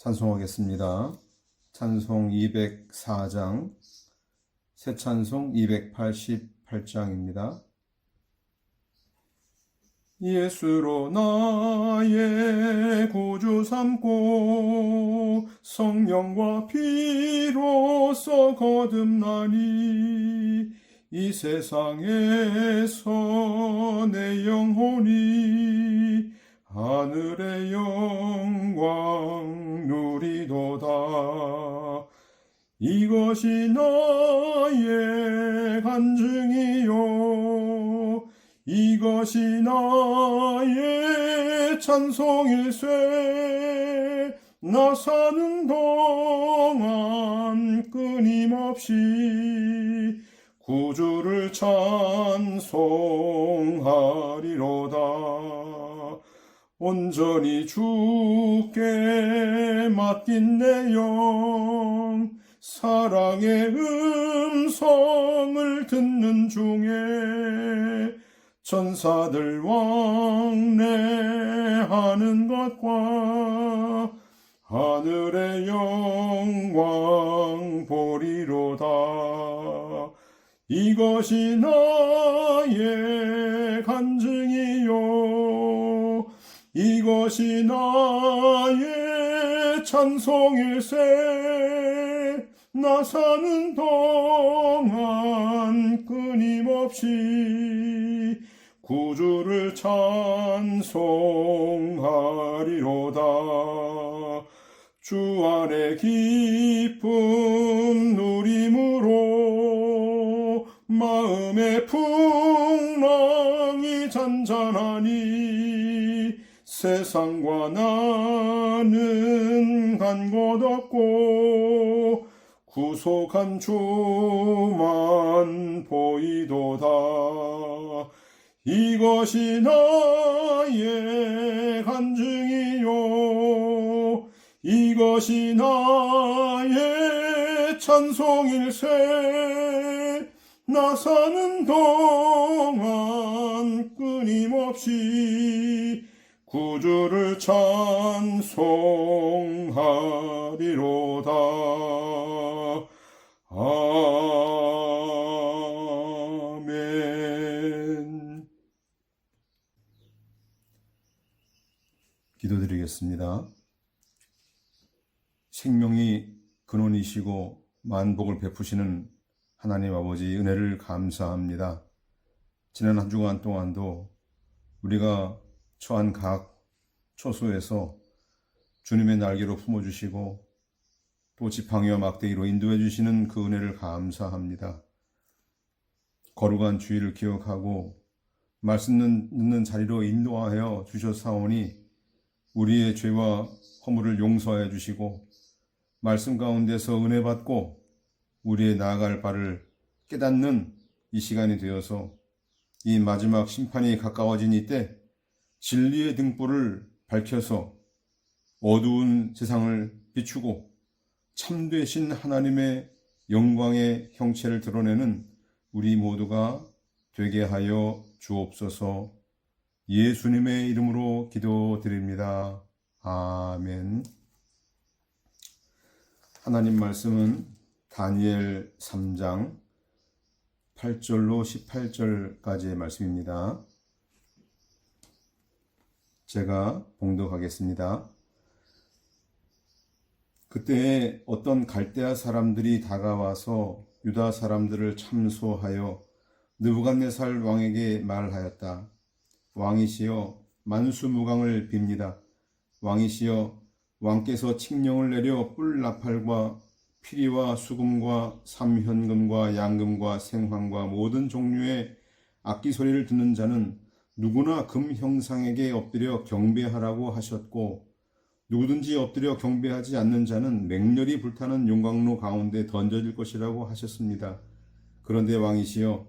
찬송하겠습니다. 찬송 204장, 새 찬송 288장입니다. 예수로 나의 구주 삼고 성령과 피로써 거듭나니 이 세상에서 내 영혼이 하늘의 영광 누리도다. 이것이 나의 간증이요 이것이 나의 찬송일세. 나 사는 동안 끊임없이 구주를 찬송하리로다. 온전히 주께 맡긴 내 영 사랑의 음성을 듣는 중에 천사들 왕래하는 것과 하늘의 영광 보리로다. 이것이 나의 간증이요 이것이 나의 찬송일세. 나 사는 동안 끊임없이 구주를 찬송하리로다. 주 안에 기쁨 누림으로 마음의 풍랑이 잔잔하니 세상과 나는 간 곳 없고 구속한 주만 보이도다. 이것이 나의 간증이요 이것이 나의 찬송일세. 나 사는 동안 끊임없이 구주를 찬송하리로다. 아멘. 기도드리겠습니다. 생명이 근원이시고 만복을 베푸시는 하나님 아버지 은혜를 감사합니다. 지난 한 주간 동안도 우리가 처한 각 초소에서 주님의 날개로 품어주시고 또 지팡이와 막대기로 인도해 주시는 그 은혜를 감사합니다. 거룩한 주의를 기억하고 말씀 듣는 자리로 인도하여 주셨사오니 우리의 죄와 허물을 용서해 주시고 말씀 가운데서 은혜 받고 우리의 나아갈 바를 깨닫는 이 시간이 되어서 이 마지막 심판이 가까워진 이때 진리의 등불을 밝혀서 어두운 세상을 비추고 참되신 하나님의 영광의 형체를 드러내는 우리 모두가 되게 하여 주옵소서. 예수님의 이름으로 기도드립니다. 아멘. 하나님 말씀은 다니엘 3장 8절로 18절까지의 말씀입니다. 제가 봉독하겠습니다. 그때에 어떤 갈대아 사람들이 다가와서 유다 사람들을 참소하여 느부갓네살 왕에게 말하였다. 왕이시여 만수무강을 빕니다. 왕이시여 왕께서 칙령을 내려 뿔 나팔과 피리와 수금과 삼현금과 양금과 생황과 모든 종류의 악기 소리를 듣는 자는 누구나 금 형상에게 엎드려 경배하라고 하셨고 누구든지 엎드려 경배하지 않는 자는 맹렬히 불타는 용광로 가운데 던져질 것이라고 하셨습니다. 그런데 왕이시여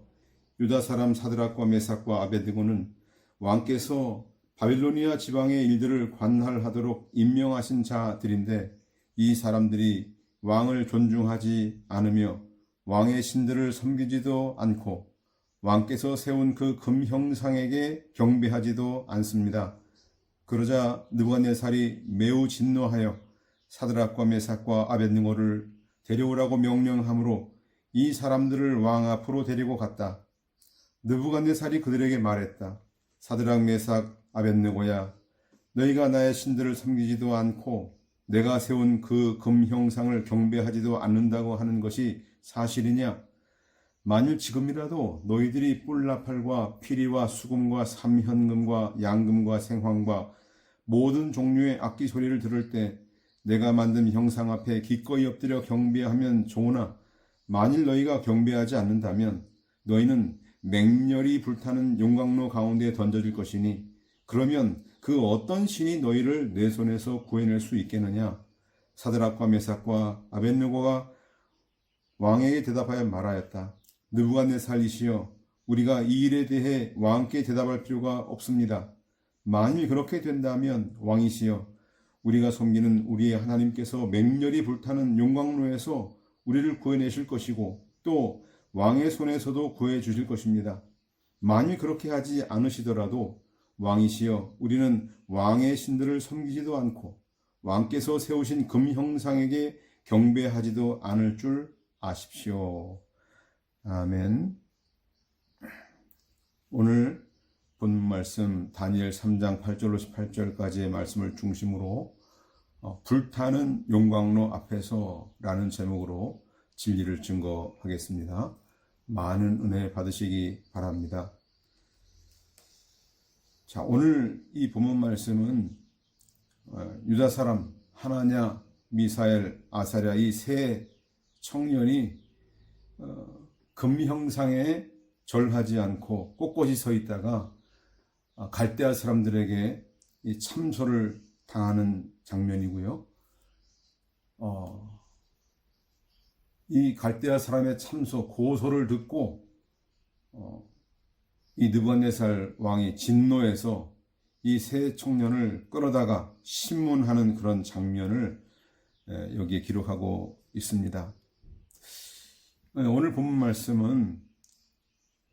유다 사람 사드락과 메삭과 아베드고는 왕께서 바빌로니아 지방의 일들을 관할하도록 임명하신 자들인데 이 사람들이 왕을 존중하지 않으며 왕의 신들을 섬기지도 않고 왕께서 세운 그 금 형상에게 경배하지도 않습니다. 그러자 느부갓네살이 매우 진노하여 사드락과 메삭과 아벳느고를 데려오라고 명령함으로 이 사람들을 왕 앞으로 데리고 갔다. 느부갓네살이 그들에게 말했다. 사드락, 메삭, 아벳느고야, 너희가 나의 신들을 섬기지도 않고 내가 세운 그 금 형상을 경배하지도 않는다고 하는 것이 사실이냐? 만일 지금이라도 너희들이 뿔나팔과 피리와 수금과 삼현금과 양금과 생황과 모든 종류의 악기 소리를 들을 때 내가 만든 형상 앞에 기꺼이 엎드려 경배하면 좋으나 만일 너희가 경배하지 않는다면 너희는 맹렬히 불타는 용광로 가운데 던져질 것이니 그러면 그 어떤 신이 너희를 내 손에서 구해낼 수 있겠느냐? 사드락과 메삭과 아벳느고가 왕에게 대답하여 말하였다. 느부갓네살이시여, 우리가 이 일에 대해 왕께 대답할 필요가 없습니다. 만일 그렇게 된다면 왕이시여, 우리가 섬기는 우리의 하나님께서 맹렬히 불타는 용광로에서 우리를 구해내실 것이고 또 왕의 손에서도 구해주실 것입니다. 만일 그렇게 하지 않으시더라도 왕이시여, 우리는 왕의 신들을 섬기지도 않고 왕께서 세우신 금 형상에게 경배하지도 않을 줄 아십시오. 아멘. 오늘 본 말씀 다니엘 3장 8절로 18절까지의 말씀을 중심으로 불타는 용광로 앞에서 라는 제목으로 진리를 증거하겠습니다. 많은 은혜 받으시기 바랍니다. 자, 오늘 이 본문 말씀은 유다 사람 하나냐, 미사엘, 아사랴 이 세 청년이 금 형상에 절하지 않고 꼿꼿이 서 있다가 갈대아 사람들에게 이 참소를 당하는 장면이고요. 이 갈대아 사람의 참소, 고소를 듣고 이 느부갓네살 왕이 진노해서 이 세 청년을 끌어다가 신문하는 그런 장면을 여기에 기록하고 있습니다. 오늘 본문 말씀은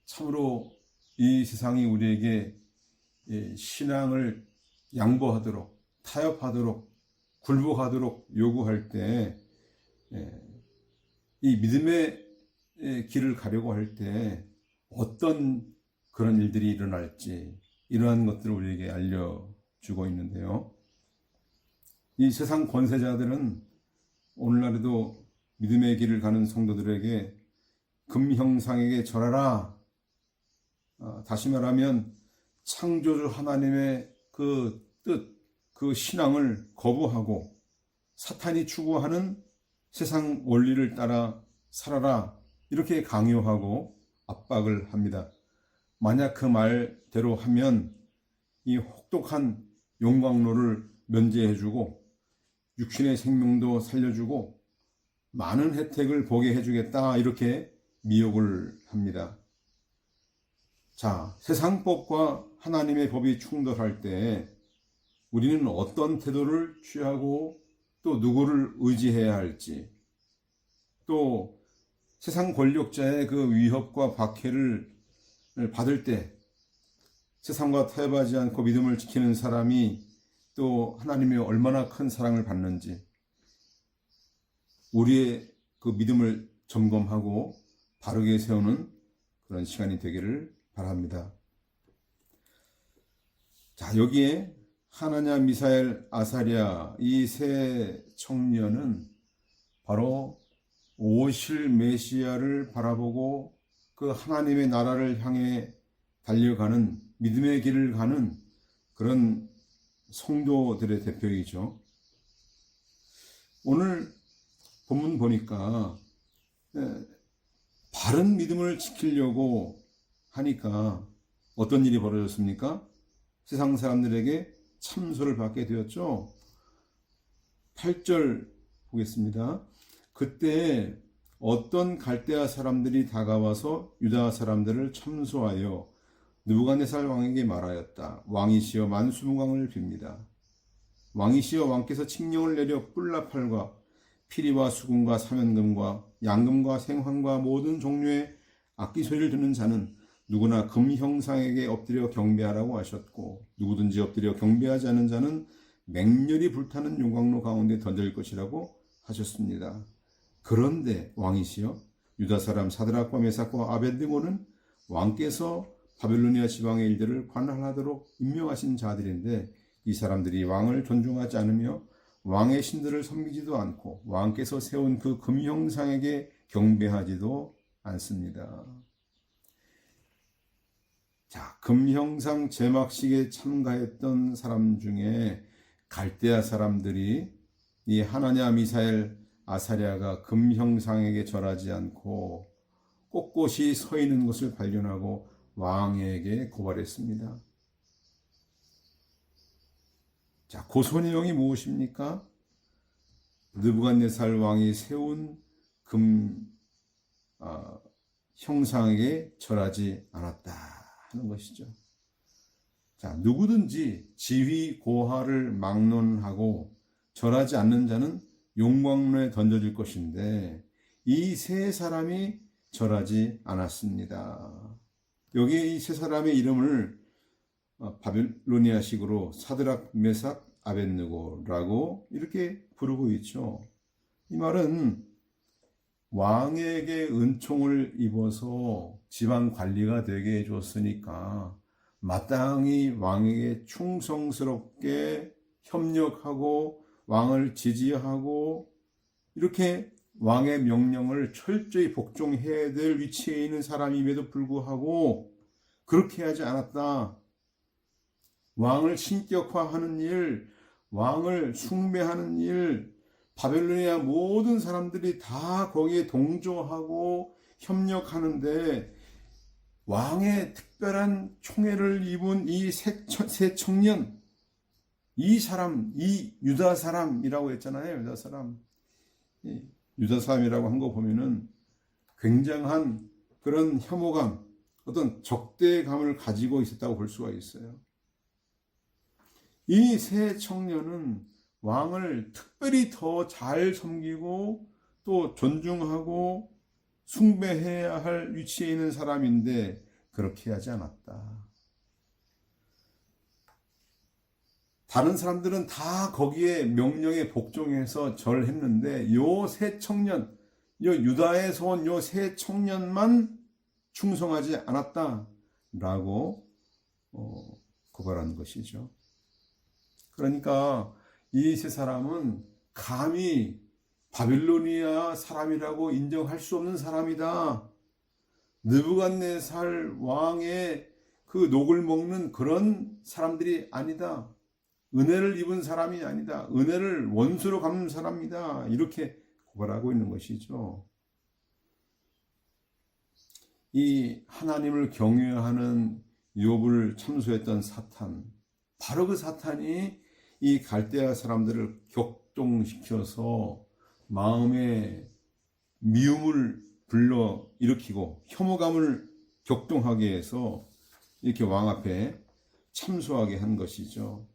참으로 이 세상이 우리에게 신앙을 양보하도록, 타협하도록, 굴복하도록 요구할 때 이 믿음의 길을 가려고 할 때 어떤 그런 일들이 일어날지 이러한 것들을 우리에게 알려주고 있는데요. 이 세상 권세자들은 오늘날에도 믿음의 길을 가는 성도들에게 금 형상에게 절하라. 다시 말하면 창조주 하나님의 그 뜻, 그 신앙을 거부하고 사탄이 추구하는 세상 원리를 따라 살아라. 이렇게 강요하고 압박을 합니다. 만약 그 말대로 하면 이 혹독한 용광로를 면제해주고 육신의 생명도 살려주고 많은 혜택을 보게 해주겠다 이렇게 미혹을 합니다. 자, 세상법과 하나님의 법이 충돌할 때 우리는 어떤 태도를 취하고 또 누구를 의지해야 할지 또 세상 권력자의 그 위협과 박해를 받을 때 세상과 타협하지 않고 믿음을 지키는 사람이 또 하나님의 얼마나 큰 사랑을 받는지 우리의 그 믿음을 점검하고 바르게 세우는 그런 시간이 되기를 바랍니다. 자, 여기에 하나냐, 미사엘, 아사랴 이 세 청년은 바로 오실 메시아를 바라보고 그 하나님의 나라를 향해 달려가는 믿음의 길을 가는 그런 성도들의 대표이죠. 오늘 본문 보니까 바른 믿음을 지키려고 하니까 어떤 일이 벌어졌습니까? 세상 사람들에게 참소를 받게 되었죠. 8절 보겠습니다. 그때 어떤 갈대아 사람들이 다가와서 유다 사람들을 참소하여 느부갓네살 왕에게 말하였다. 왕이시여 만수무강을 빕니다. 왕이시여 왕께서 칙령을 내려 뿔나팔과 피리와 수금과 사면금과 양금과 생황과 모든 종류의 악기 소리를 듣는 자는 누구나 금 형상에게 엎드려 경배하라고 하셨고 누구든지 엎드려 경배하지 않는 자는 맹렬히 불타는 용광로 가운데 던질 것이라고 하셨습니다. 그런데 왕이시여 유다 사람 사드락과 메삭과 아벳느고는 왕께서 바벨로니아 지방의 일들을 관할하도록 임명하신 자들인데 이 사람들이 왕을 존중하지 않으며 왕의 신들을 섬기지도 않고 왕께서 세운 그 금형상에게 경배하지도 않습니다. 자, 금형상 제막식에 참가했던 사람 중에 갈대아 사람들이 이 하나냐, 미사엘, 아사랴가 금형상에게 절하지 않고 꼿꼿이 서 있는 것을 발견하고 왕에게 고발했습니다. 자, 고소 내용이 무엇입니까? 느부갓네살 왕이 세운 형상에게 절하지 않았다 하는 것이죠. 자, 누구든지 지휘 고하를 막론하고 절하지 않는 자는 용광로에 던져질 것인데 이 세 사람이 절하지 않았습니다. 여기에 이 세 사람의 이름을 바벨로니아식으로 사드락, 메삭, 아벳느고라고 이렇게 부르고 있죠. 이 말은 왕에게 은총을 입어서 지방 관리가 되게 해줬으니까 마땅히 왕에게 충성스럽게 협력하고 왕을 지지하고 이렇게 왕의 명령을 철저히 복종해야 될 위치에 있는 사람임에도 불구하고 그렇게 하지 않았다. 왕을 신격화하는 일, 왕을 숭배하는 일, 바벨로니아 모든 사람들이 다 거기에 동조하고 협력하는데 왕의 특별한 총애를 입은 이 세 청년, 이 사람, 이 유다 사람이라고 했잖아요. 유다 사람. 유다 사람이라고 한 거 보면은 굉장한 그런 혐오감, 어떤 적대감을 가지고 있었다고 볼 수가 있어요. 이 세 청년은 왕을 특별히 더 잘 섬기고 또 존중하고 숭배해야 할 위치에 있는 사람인데 그렇게 하지 않았다. 다른 사람들은 다 거기에 명령에 복종해서 절했는데 요 세 청년, 요 유다에서 온 요 세 청년만 충성하지 않았다라고 고발한 것이죠. 그러니까 이 세 사람은 감히 바빌로니아 사람이라고 인정할 수 없는 사람이다. 느부갓네살 왕의 그 녹을 먹는 그런 사람들이 아니다. 은혜를 입은 사람이 아니다. 은혜를 원수로 갚는 사람이다. 이렇게 고발하고 있는 것이죠. 이 하나님을 경외하는 욥을 참소했던 사탄, 바로 그 사탄이 이 갈대아 사람들을 격동시켜서 마음에 미움을 불러 일으키고 혐오감을 격동하게 해서 이렇게 왕 앞에 참소하게 한 것이죠.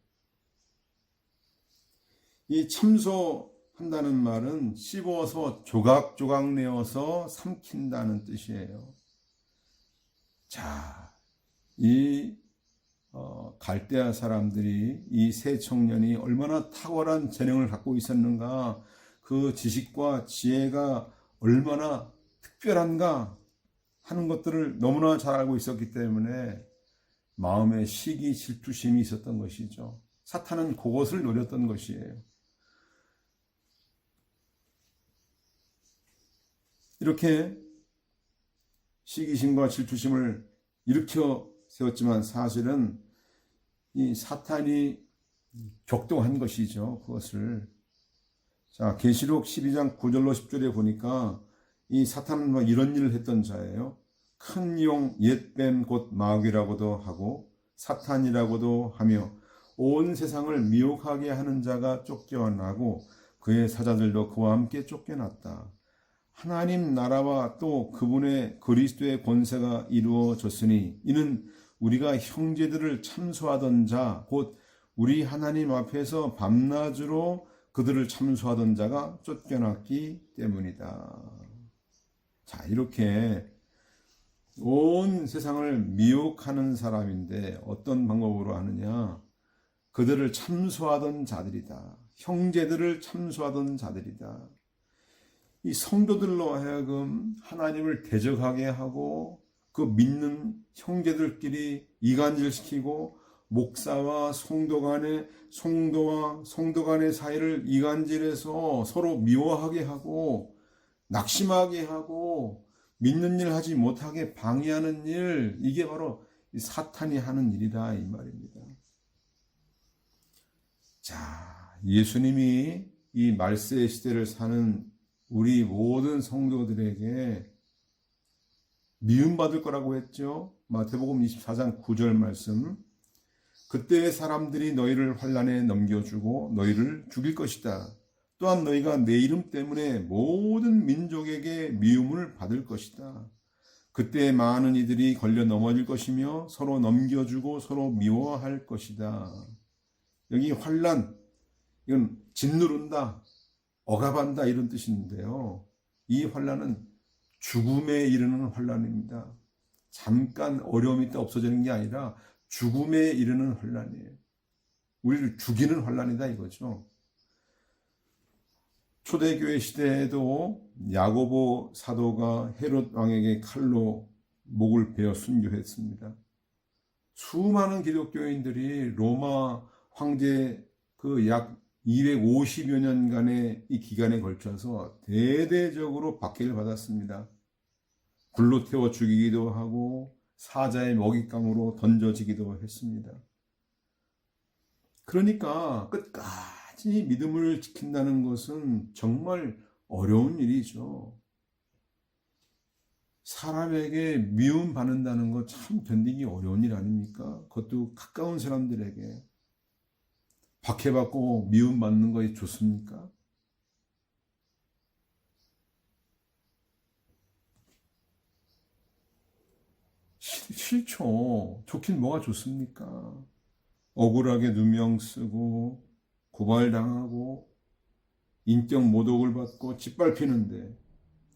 이 참소한다는 말은 씹어서 조각조각 내어서 삼킨다는 뜻이에요. 자, 이 갈대아 사람들이 이 세 청년이 얼마나 탁월한 재능을 갖고 있었는가, 그 지식과 지혜가 얼마나 특별한가 하는 것들을 너무나 잘 알고 있었기 때문에 마음에 시기 질투심이 있었던 것이죠. 사탄은 그것을 노렸던 것이에요. 이렇게 시기심과 질투심을 일으켜 세웠지만 사실은 이 사탄이 격동한 것이죠. 그것을. 자, 계시록 12장 9절로 10절에 보니까 이 사탄은 막 이런 일을 했던 자예요. 큰 용 옛뱀 곧 마귀라고도 하고 사탄이라고도 하며 온 세상을 미혹하게 하는 자가 쫓겨나고 그의 사자들도 그와 함께 쫓겨났다. 하나님 나라와 또 그분의 그리스도의 권세가 이루어졌으니 이는 우리가 형제들을 참소하던 자 곧 우리 하나님 앞에서 밤낮으로 그들을 참소하던 자가 쫓겨났기 때문이다. 자, 이렇게 온 세상을 미혹하는 사람인데 어떤 방법으로 하느냐? 그들을 참소하던 자들이다. 형제들을 참소하던 자들이다. 이 성도들로 하여금 하나님을 대적하게 하고 그 믿는 형제들끼리 이간질시키고 목사와 성도와 성도 간의 사이를 이간질해서 서로 미워하게 하고 낙심하게 하고 믿는 일 하지 못하게 방해하는 일, 이게 바로 사탄이 하는 일이다 이 말입니다. 자, 예수님이 이 말세의 시대를 사는 우리 모든 성도들에게 미움받을 거라고 했죠. 마태복음 24장 9절 말씀. 그때 사람들이 너희를 환난에 넘겨주고 너희를 죽일 것이다. 또한 너희가 내 이름 때문에 모든 민족에게 미움을 받을 것이다. 그때 많은 이들이 걸려 넘어질 것이며 서로 넘겨주고 서로 미워할 것이다. 여기 환난, 이건 짓누른다, 억압한다 이런 뜻인데요. 이 환난은 죽음에 이르는 환난입니다. 잠깐 어려움이 있다 없어지는 게 아니라 죽음에 이르는 환난이에요. 우리를 죽이는 환난이다 이거죠. 초대교회 시대에도 야고보 사도가 헤롯 왕에게 칼로 목을 베어 순교했습니다. 수많은 기독교인들이 로마 황제 그 약 250여 년간의 이 기간에 걸쳐서 대대적으로 박해를 받았습니다. 불로 태워 죽이기도 하고 사자의 먹잇감으로 던져지기도 했습니다. 그러니까 끝까지 믿음을 지킨다는 것은 정말 어려운 일이죠. 사람에게 미움받는다는 거 참 견디기 어려운 일 아닙니까? 그것도 가까운 사람들에게. 박해받고 미움받는 것이 좋습니까? 싫죠. 좋긴 뭐가 좋습니까? 억울하게 누명 쓰고 고발당하고 인격 모독을 받고 짓밟히는데,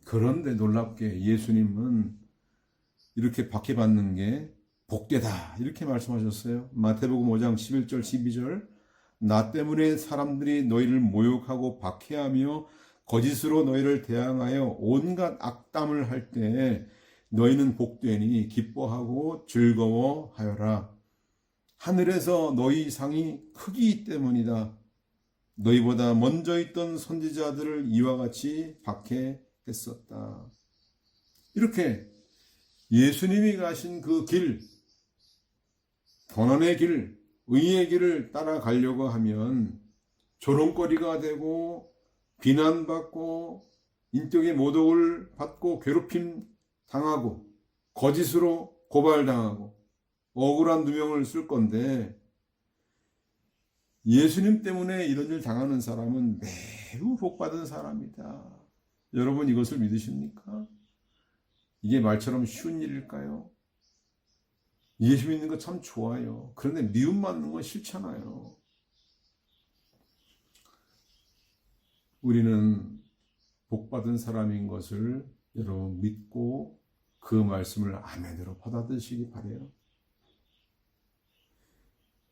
그런데 놀랍게 예수님은 이렇게 박해받는 게 복되다 이렇게 말씀하셨어요. 마태복음 5장 11절 12절. 나 때문에 사람들이 너희를 모욕하고 박해하며 거짓으로 너희를 대항하여 온갖 악담을 할 때 너희는 복되니 기뻐하고 즐거워하여라. 하늘에서 너희 상이 크기 때문이다. 너희보다 먼저 있던 선지자들을 이와 같이 박해했었다. 이렇게 예수님이 가신 그 길, 고난의 길, 의의 길을 따라가려고 하면 조롱거리가 되고 비난받고 인격의 모독을 받고 괴롭힘 당하고 거짓으로 고발당하고 억울한 누명을 쓸 건데, 예수님 때문에 이런 일 당하는 사람은 매우 복받은 사람이다. 여러분 이것을 믿으십니까? 이게 말처럼 쉬운 일일까요? 예수 믿는 거 참 좋아요. 그런데 미움받는 건 싫잖아요. 우리는 복받은 사람인 것을 여러분 믿고 그 말씀을 아멘으로 받아들이시기 바라요.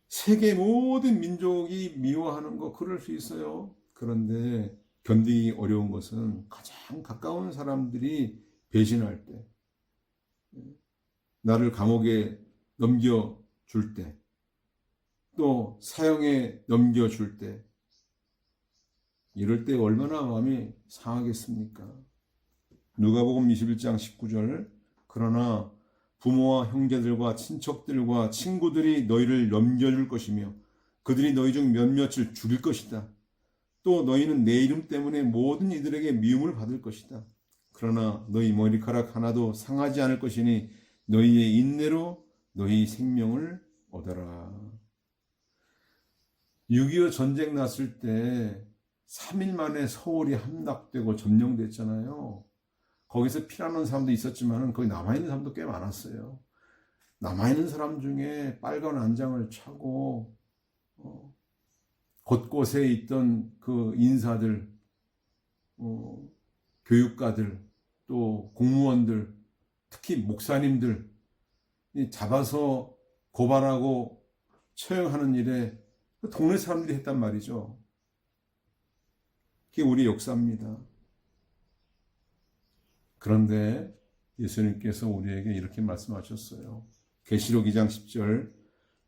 세계 모든 민족이 미워하는 거 그럴 수 있어요. 그런데 견디기 어려운 것은 가장 가까운 사람들이 배신할 때, 나를 감옥에 넘겨줄 때, 또 사형에 넘겨줄 때, 이럴 때 얼마나 마음이 상하겠습니까? 누가복음 21장 19절. 그러나 부모와 형제들과 친척들과 친구들이 너희를 넘겨줄 것이며 그들이 너희 중 몇몇을 죽일 것이다. 또 너희는 내 이름 때문에 모든 이들에게 미움을 받을 것이다. 그러나 너희 머리카락 하나도 상하지 않을 것이니 너희의 인내로 너희 생명을 얻어라. 6.25 전쟁 났을 때 3일 만에 서울이 함락되고 점령됐잖아요. 거기서 피나는 사람도 있었지만 거기 남아있는 사람도 꽤 많았어요. 남아있는 사람 중에 빨간 안장을 차고 곳곳에 있던 그 인사들, 교육가들, 또 공무원들, 특히 목사님들 잡아서 고발하고 처형하는 일에 동네 사람들이 했단 말이죠. 그게 우리 역사입니다. 그런데 예수님께서 우리에게 이렇게 말씀하셨어요. 계시록 2장 10절,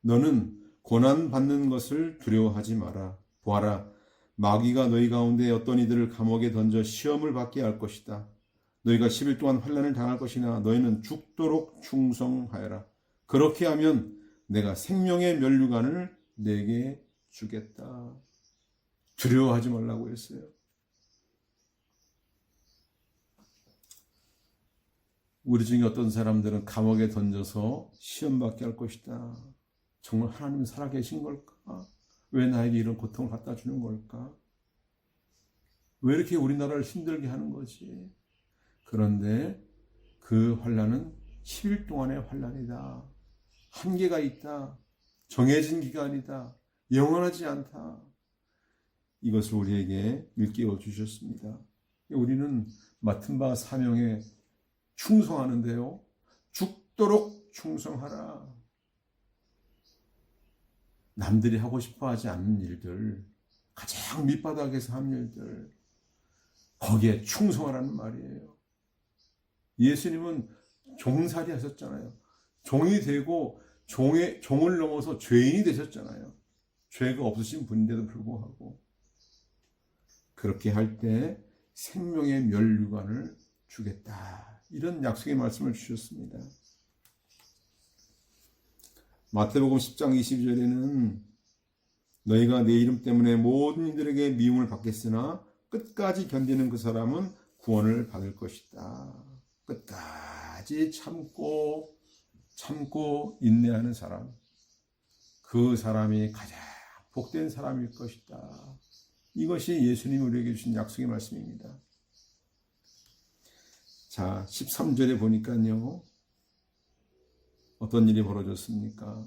너는 고난받는 것을 두려워하지 마라. 보아라, 마귀가 너희 가운데 어떤 이들을 감옥에 던져 시험을 받게 할 것이다. 너희가 10일 동안 환난을 당할 것이나 너희는 죽도록 충성하여라. 그렇게 하면 내가 생명의 면류관을 내게 주겠다. 두려워하지 말라고 했어요. 우리 중에 어떤 사람들은 감옥에 던져서 시험받게 할 것이다. 정말 하나님 살아계신 걸까? 왜 나에게 이런 고통을 갖다 주는 걸까? 왜 이렇게 우리나라를 힘들게 하는 거지? 그런데 그 환난은 10일 동안의 환난이다. 한계가 있다. 정해진 기간이다. 영원하지 않다. 이것을 우리에게 일깨워 주셨습니다. 우리는 맡은 바 사명에 충성하는데요. 죽도록 충성하라. 남들이 하고 싶어 하지 않는 일들, 가장 밑바닥에서 한 일들, 거기에 충성하라는 말이에요. 예수님은 종살이 하셨잖아요. 종이 되고 종을 넘어서 죄인이 되셨잖아요. 죄가 없으신 분인데도 불구하고 그렇게 할 때 생명의 면류관을 주겠다. 이런 약속의 말씀을 주셨습니다. 마태복음 10장 22절에는 너희가 내 이름 때문에 모든 이들에게 미움을 받겠으나 끝까지 견디는 그 사람은 구원을 받을 것이다. 끝까지 참고 인내하는 사람, 그 사람이 가장 복된 사람일 것이다. 이것이 예수님이 우리에게 주신 약속의 말씀입니다. 자, 13절에 보니까요, 어떤 일이 벌어졌습니까?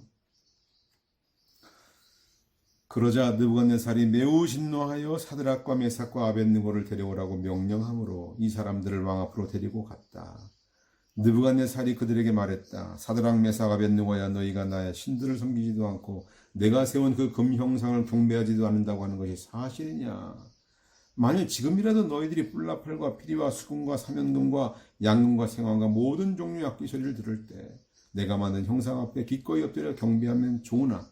그러자 느부갓네살이 매우 진노하여 사드락과 메삭과 아벳느고를 데려오라고 명령함으로 이 사람들을 왕 앞으로 데리고 갔다. 느부갓네살이 그들에게 말했다. 사드락, 메삭, 아벳느고야, 너희가 나의 신들을 섬기지도 않고 내가 세운 그 금 형상을 경배하지도 않는다고 하는 것이 사실이냐? 만일 지금이라도 너희들이 뿔나팔과 피리와 수금과 사면금과 양금과 생황과 모든 종류의 악기 소리를 들을 때 내가 만든 형상 앞에 기꺼이 엎드려 경배하면 좋으나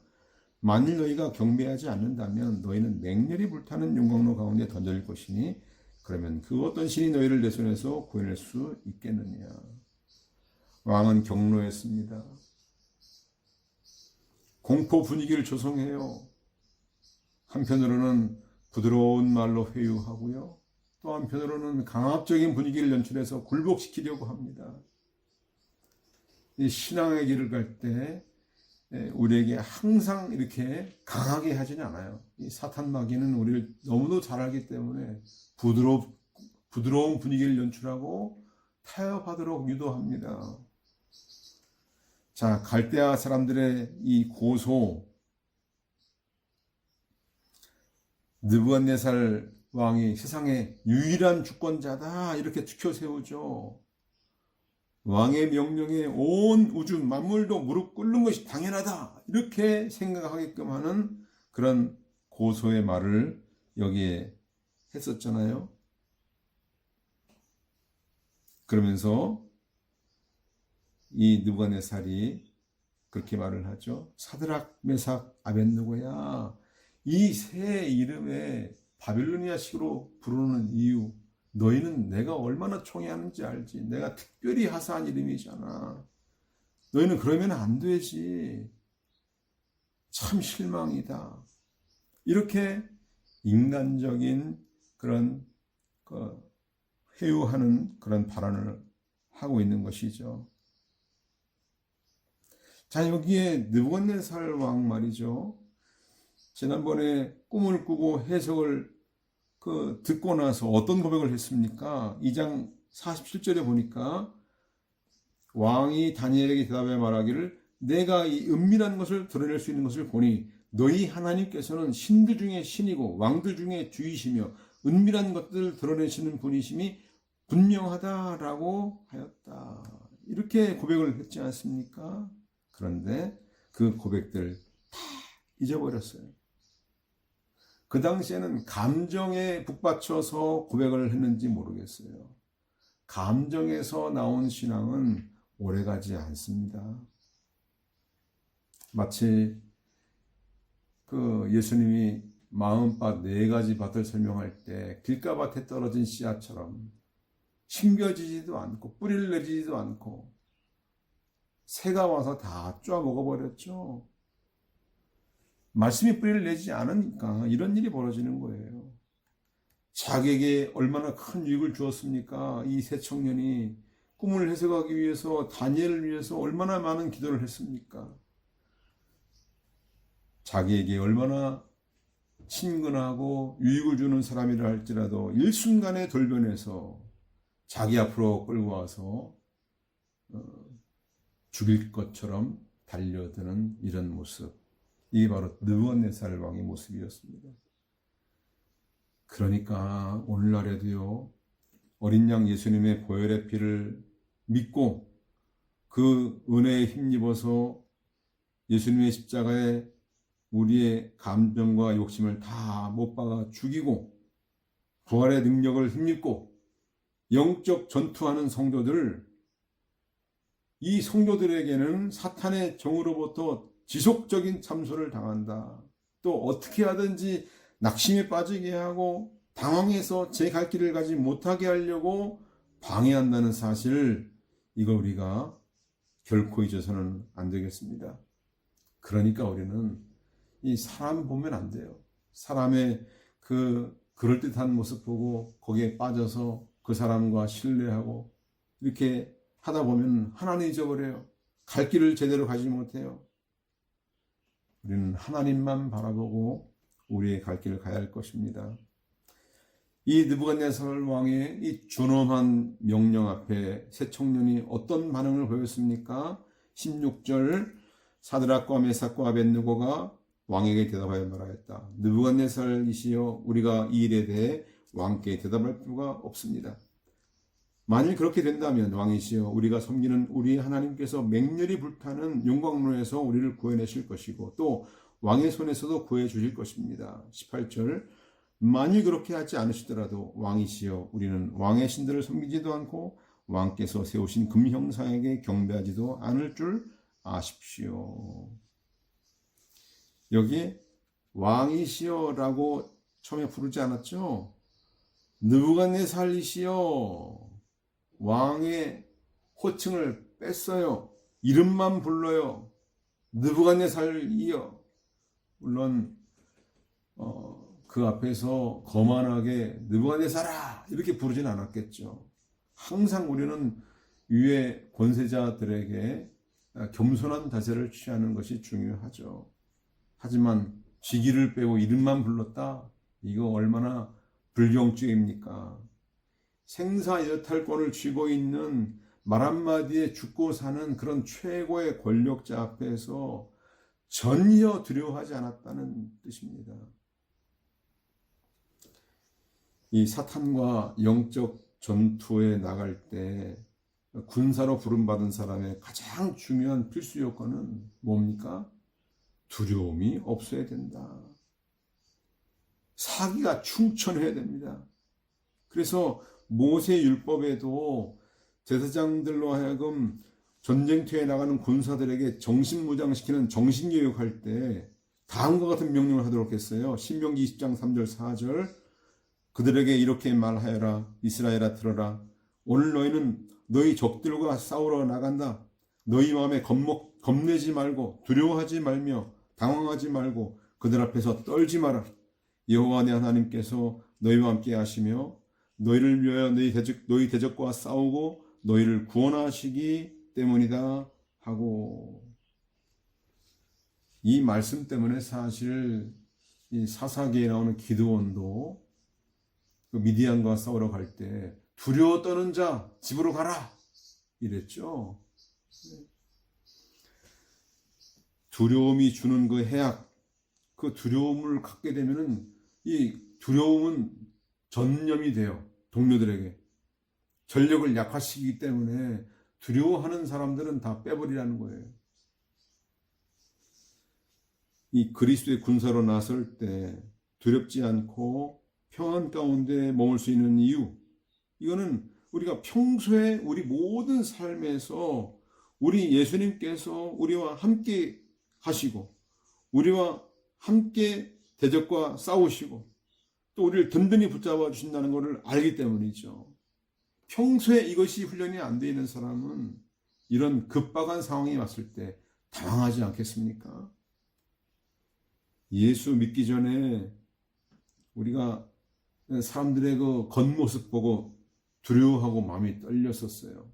만일 너희가 경배하지 않는다면 너희는 맹렬히 불타는 용광로 가운데 던져질 것이니 그러면 그 어떤 신이 너희를 내 손에서 구해낼 수 있겠느냐. 왕은 경로했습니다. 공포 분위기를 조성해요. 한편으로는 부드러운 말로 회유하고요. 또 한편으로는 강압적인 분위기를 연출해서 굴복시키려고 합니다. 이 신앙의 길을 갈 때 우리에게 항상 이렇게 강하게 하지는 않아요. 이 사탄 마귀는 우리를 너무도 잘 알기 때문에 부드러운 분위기를 연출하고 타협하도록 유도합니다. 자, 갈대아 사람들의 이 고소, 느부갓네살 왕이 세상의 유일한 주권자다 이렇게 투켜 세우죠. 왕의 명령에 온 우주 만물도 무릎 꿇는 것이 당연하다 이렇게 생각하게끔 하는 그런 고소의 말을 여기에 했었잖아요. 그러면서 이 느부갓네살이 그렇게 말을 하죠. 사드락, 메삭, 아벳느고야, 이 세 이름에 바빌로니아식으로 부르는 이유, 너희는 내가 얼마나 총애하는지 알지. 내가 특별히 하사한 이름이잖아. 너희는 그러면 안 되지. 참 실망이다. 이렇게 인간적인 그런 회유하는 그런 발언을 하고 있는 것이죠. 자, 여기에 느부갓네살 왕 말이죠. 지난번에 꿈을 꾸고 해석을 듣고 나서 어떤 고백을 했습니까? 2장 47절에 보니까 왕이 다니엘에게 대답해 말하기를 내가 이 은밀한 것을 드러낼 수 있는 것을 보니 너희 하나님께서는 신들 중에 신이고 왕들 중에 주이시며 은밀한 것들을 드러내시는 분이심이 분명하다라고 하였다. 이렇게 고백을 했지 않습니까? 그런데 그 고백들 다 잊어버렸어요. 그 당시에는 감정에 북받쳐서 고백을 했는지 모르겠어요. 감정에서 나온 신앙은 오래가지 않습니다. 마치 그 예수님이 마음밭 4가지 밭을 설명할 때 길가밭에 떨어진 씨앗처럼 심겨지지도 않고 뿌리를 내리지도 않고 새가 와서 다 쪼아 먹어버렸죠. 말씀이 뿌리를 내지 않으니까 이런 일이 벌어지는 거예요. 자기에게 얼마나 큰 유익을 주었습니까? 이 세 청년이 꿈을 해석하기 위해서, 다니엘을 위해서 얼마나 많은 기도를 했습니까? 자기에게 얼마나 친근하고 유익을 주는 사람이라 할지라도 일순간에 돌변해서 자기 앞으로 끌고 와서 죽일 것처럼 달려드는 이런 모습, 이게 바로 느부갓네살 왕의 모습이었습니다. 그러니까 오늘날에도요, 어린 양 예수님의 보혈의 피를 믿고 그 은혜에 힘입어서 예수님의 십자가에 우리의 감정과 욕심을 다 못 박아 죽이고 부활의 능력을 힘입고 영적 전투하는 성도들, 이 성도들에게는 사탄의 정으로부터 지속적인 참소를 당한다. 또 어떻게 하든지 낙심에 빠지게 하고 당황해서 제 갈 길을 가지 못하게 하려고 방해한다는 사실, 이걸 우리가 결코 잊어서는 안 되겠습니다. 그러니까 우리는 이 사람 보면 안 돼요. 사람의 그 그럴듯한 모습 보고 거기에 빠져서 그 사람과 신뢰하고 이렇게 하다 보면 하나님 잊어버려요. 갈 길을 제대로 가지 못해요. 우리는 하나님만 바라보고 우리의 갈 길을 가야 할 것입니다. 이 느부갓네살 왕의 이 준엄한 명령 앞에 세 청년이 어떤 반응을 보였습니까? 16절, 사드락과 메삭과 아벳느고가 왕에게 대답하여 말하였다. 느부갓네살이시여, 우리가 이 일에 대해 왕께 대답할 필요가 없습니다. 만일 그렇게 된다면 왕이시여, 우리가 섬기는 우리 하나님께서 맹렬히 불타는 용광로에서 우리를 구해내실 것이고 또 왕의 손에서도 구해 주실 것입니다. 18절, 만일 그렇게 하지 않으시더라도 왕이시여, 우리는 왕의 신들을 섬기지도 않고 왕께서 세우신 금형상에게 경배하지도 않을 줄 아십시오. 여기 왕이시여라고 처음에 부르지 않았죠? 느부갓네살이시여, 왕의 호칭을 뺐어요. 이름만 불러요. 느부갓네살이여. 물론 그 앞에서 거만하게 느부갓네살아 이렇게 부르진 않았겠죠. 항상 우리는 위의 권세자들에게 겸손한 자세를 취하는 것이 중요하죠. 하지만 직위를 빼고 이름만 불렀다? 이거 얼마나 불경죄입니까? 생사여탈권을 쥐고 있는 말 한마디에 죽고 사는 그런 최고의 권력자 앞에서 전혀 두려워하지 않았다는 뜻입니다. 이 사탄과 영적 전투에 나갈 때 군사로 부름받은 사람의 가장 중요한 필수 요건은 뭡니까? 두려움이 없어야 된다. 사기가 충천해야 됩니다. 그래서 모세 율법에도 제사장들로 하여금 전쟁터에 나가는 군사들에게 정신무장시키는 정신교육할 때 다음과 같은 명령을 하도록 했어요. 신명기 20장 3절 4절, 그들에게 이렇게 말하여라. 이스라엘아 들어라. 오늘 너희는 너희 적들과 싸우러 나간다. 너희 마음에 겁내지 말고 두려워하지 말며 당황하지 말고 그들 앞에서 떨지 마라. 여호와 내 하나님께서 너희와 함께 하시며 너희를 위하여 너희 대적과 싸우고 너희를 구원하시기 때문이다 하고, 이 말씀 때문에 사실 이 사사기에 나오는 기드온도 그 미디안과 싸우러 갈 때 두려워 떠는 자 집으로 가라 이랬죠. 두려움이 주는 그 해악, 그 두려움을 갖게 되면은 이 두려움은 전염이 돼요. 동료들에게 전력을 약화시키기 때문에 두려워하는 사람들은 다 빼버리라는 거예요. 이 그리스도의 군사로 나설 때 두렵지 않고 평안 가운데 머물 수 있는 이유, 이거는 우리가 평소에 우리 모든 삶에서 우리 예수님께서 우리와 함께 하시고 우리와 함께 대적과 싸우시고 또 우리를 든든히 붙잡아 주신다는 것을 알기 때문이죠. 평소에 이것이 훈련이 안 되어 있는 사람은 이런 급박한 상황이 왔을 때 당황하지 않겠습니까? 예수 믿기 전에 우리가 사람들의 그 겉모습 보고 두려워하고 마음이 떨렸었어요.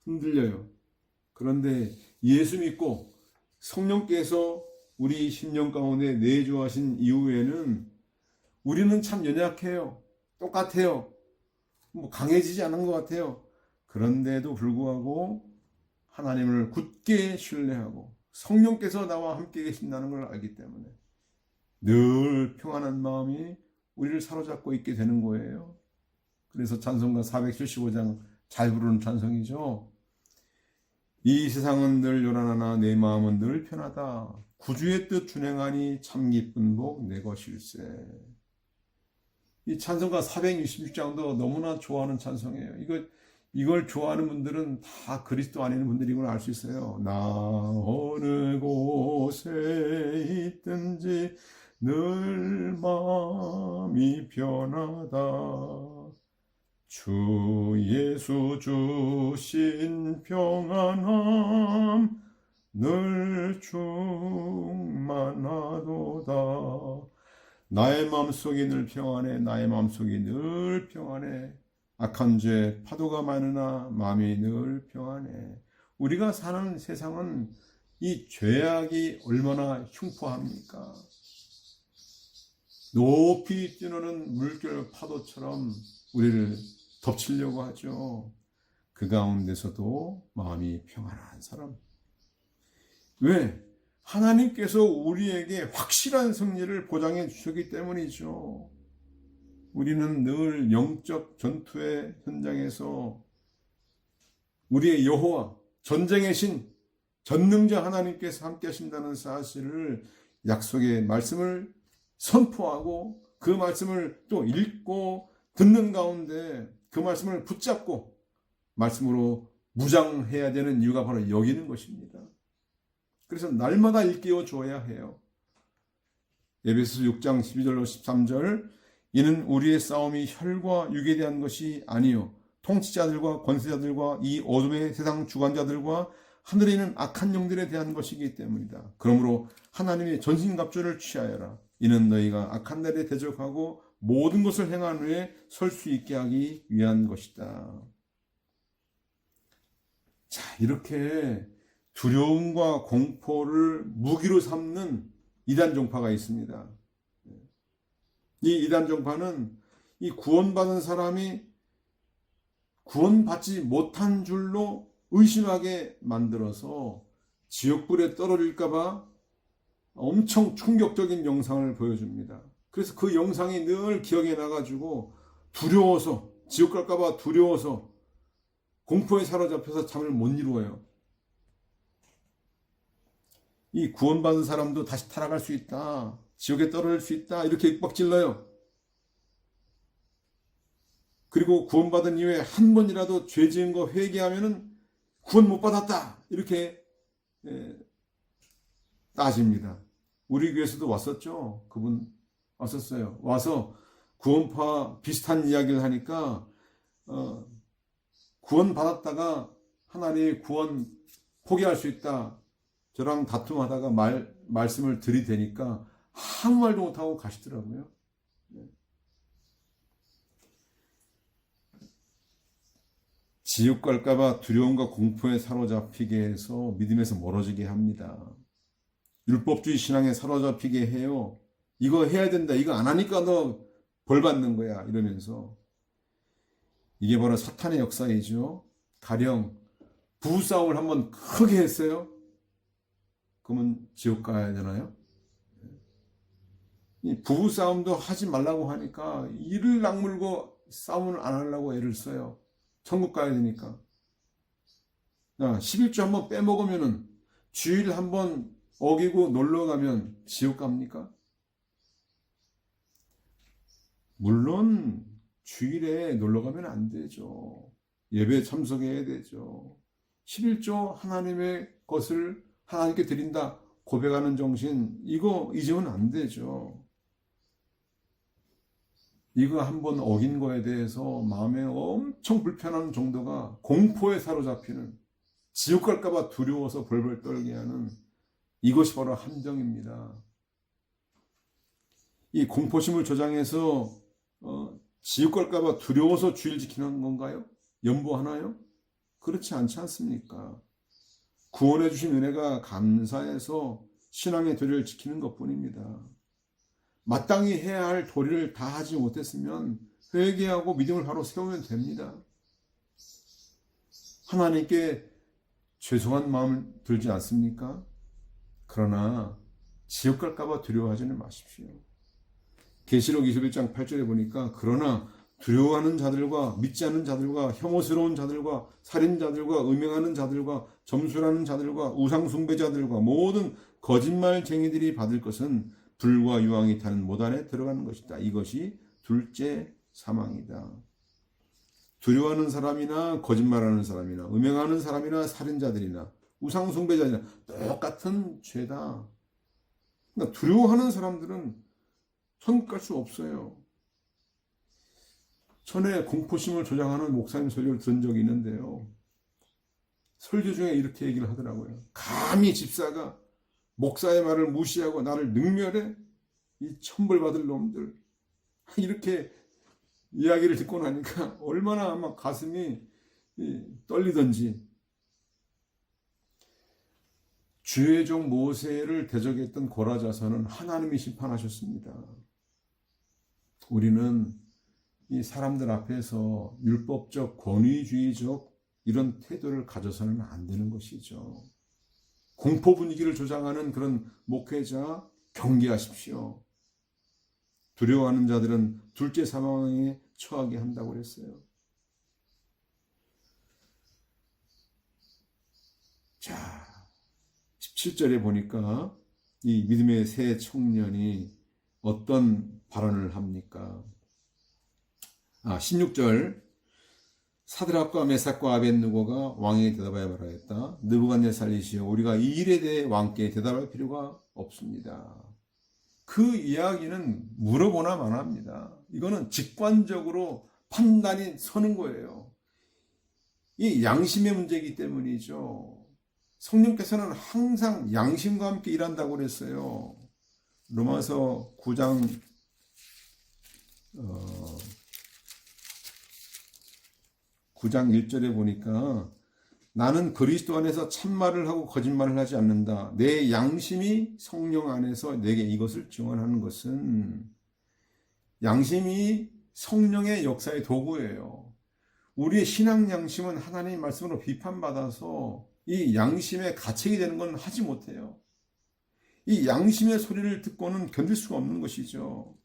흔들려요. 그런데 예수 믿고 성령께서 우리 심령 가운데 내주하신 이후에는 우리는 참 연약해요. 똑같아요. 강해지지 않은 것 같아요. 그런데도 불구하고 하나님을 굳게 신뢰하고 성령께서 나와 함께 계신다는 걸 알기 때문에 늘 평안한 마음이 우리를 사로잡고 있게 되는 거예요. 그래서 찬송가 475장 잘 부르는 찬송이죠. 이 세상은 늘 요란하나 내 마음은 늘 편하다. 구주의 뜻 준행하니 참 기쁜 복 내 것일세. 이 찬송가 466장도 너무나 좋아하는 찬송이에요. 이걸 좋아하는 분들은 다 그리스도 안에 있는 분들인 걸 알 수 있어요. 나 어느 곳에 있든지 늘 마음이 편하다. 주 예수 주신 평안함 늘 충만하도다. 나의 마음속이 늘 평안해. 나의 마음속이 늘 평안해. 악한 죄 파도가 많으나 마음이 늘 평안해. 우리가 사는 세상은 이 죄악이 얼마나 흉포합니까? 높이 뛰노는 물결 파도처럼 우리를 덮치려고 하죠. 그 가운데서도 마음이 평안한 사람. 왜? 하나님께서 우리에게 확실한 승리를 보장해 주셨기 때문이죠. 우리는 늘 영적 전투의 현장에서 우리의 여호와, 전쟁의 신, 전능자 하나님께서 함께 하신다는 사실을 약속의 말씀을 선포하고 그 말씀을 또 읽고 듣는 가운데 그 말씀을 붙잡고 말씀으로 무장해야 되는 이유가 바로 여기 있는 것입니다. 그래서 날마다 일깨워 줘야 해요. 에베소서 6장 12절로 13절 이는 우리의 싸움이 혈과 육에 대한 것이 아니요 통치자들과 권세자들과 이 어둠의 세상 주관자들과 하늘에 있는 악한 영들에 대한 것이기 때문이다. 그러므로 하나님의 전신갑주를 취하여라. 이는 너희가 악한 날에 대적하고 모든 것을 행한 후에 설 수 있게 하기 위한 것이다. 자, 이렇게 두려움과 공포를 무기로 삼는 이단 종파가 있습니다. 이 이단 종파는 이 구원받은 사람이 구원받지 못한 줄로 의심하게 만들어서 지옥불에 떨어질까봐 엄청 충격적인 영상을 보여줍니다. 그래서 그 영상이 늘 기억에 나가지고 두려워서 지옥 갈까봐 두려워서 공포에 사로잡혀서 잠을 못 이루어요. 이 구원받은 사람도 다시 타락할 수 있다. 지옥에 떨어질 수 있다. 이렇게 윽박질러요. 그리고 구원받은 이후에 한 번이라도 죄 지은 거 회개하면은 구원 못 받았다. 이렇게 따집니다. 우리 교회에서도 왔었죠. 그분 왔었어요. 와서 구원파 비슷한 이야기를 하니까 구원 받았다가 하나님의 구원 포기할 수 있다. 저랑 다툼하다가 말씀을 들이대니까 아무 말도 못하고 가시더라고요. 지옥 갈까봐 두려움과 공포에 사로잡히게 해서 믿음에서 멀어지게 합니다. 율법주의 신앙에 사로잡히게 해요. 이거 해야 된다. 이거 안 하니까 너 벌 받는 거야. 이러면서. 이게 바로 사탄의 역사이죠. 가령 부부싸움을 한번 크게 했어요. 그러면 지옥 가야 되나요? 이 부부싸움도 하지 말라고 하니까 이를 악물고 싸움을 안 하려고 애를 써요. 천국 가야 되니까. 11조 한번 빼먹으면은 주일 한번 어기고 놀러 가면 지옥 갑니까? 물론 주일에 놀러 가면 안 되죠. 예배에 참석해야 되죠. 11조 하나님의 것을 하나님께 드린다 고백하는 정신, 이거 잊으면 안 되죠. 이거 한번 어긴 거에 대해서 마음에 엄청 불편한 정도가 공포에 사로잡히는, 지옥 갈까봐 두려워서 벌벌 떨게 하는, 이것이 바로 함정입니다. 이 공포심을 조장해서 지옥 갈까봐 두려워서 주일 지키는 건가요? 연보하나요? 그렇지 않지 않습니까? 구원해 주신 은혜가 감사해서 신앙의 도리를 지키는 것뿐입니다. 마땅히 해야 할 도리를 다 하지 못했으면 회개하고 믿음을 바로 세우면 됩니다. 하나님께 죄송한 마음 들지 않습니까? 그러나 지옥 갈까봐 두려워하지는 마십시오. 계시록 21장 8절에 보니까 그러나 두려워하는 자들과 믿지 않는 자들과 혐오스러운 자들과 살인자들과 음행하는 자들과 점술하는 자들과 우상숭배자들과 모든 거짓말쟁이들이 받을 것은 불과 유황이 타는 못안에 들어가는 것이다. 이것이 둘째 사망이다. 두려워하는 사람이나 거짓말하는 사람이나 음행하는 사람이나 살인자들이나 우상숭배자들이나 똑같은 죄다. 그러니까 두려워하는 사람들은 천국 갈 수 없어요. 전에 공포심을 조장하는 목사님 설교를 들은 적이 있는데요. 설교 중에 이렇게 얘기를 하더라고요. 감히 집사가 목사의 말을 무시하고 나를 능멸해? 이 천벌받을 놈들. 이렇게 이야기를 듣고 나니까 얼마나 막 가슴이 떨리던지. 주의 종 모세를 대적했던 고라자선은 하나님이 심판하셨습니다. 우리는 이 사람들 앞에서 율법적, 권위주의적 이런 태도를 가져서는 안 되는 것이죠. 공포 분위기를 조장하는 그런 목회자 경계하십시오. 두려워하는 자들은 둘째 사망에 처하게 한다고 그랬어요. 자, 17절에 보니까 이 믿음의 새 청년이 어떤 발언을 합니까? 16절 사드락과 메삭과 아벳느고가 왕에게 대답하여 말하였다. 느부갓네살이시여, 우리가 이 일에 대해 왕께 대답할 필요가 없습니다. 그 이야기는 물어보나 마나합니다. 이거는 직관적으로 판단이 서는 거예요. 이 양심의 문제이기 때문이죠. 성령께서는 항상 양심과 함께 일한다고 그랬어요. 로마서 9장 9장 1절에 보니까 나는 그리스도 안에서 참말을 하고 거짓말을 하지 않는다. 내 양심이 성령 안에서 내게 이것을 증언하는 것은, 양심이 성령의 역사의 도구예요. 우리의 신앙 양심은 하나님의 말씀으로 비판받아서 이 양심의 가책이 되는 건 하지 못해요. 이 양심의 소리를 듣고는 견딜 수가 없는 것이죠.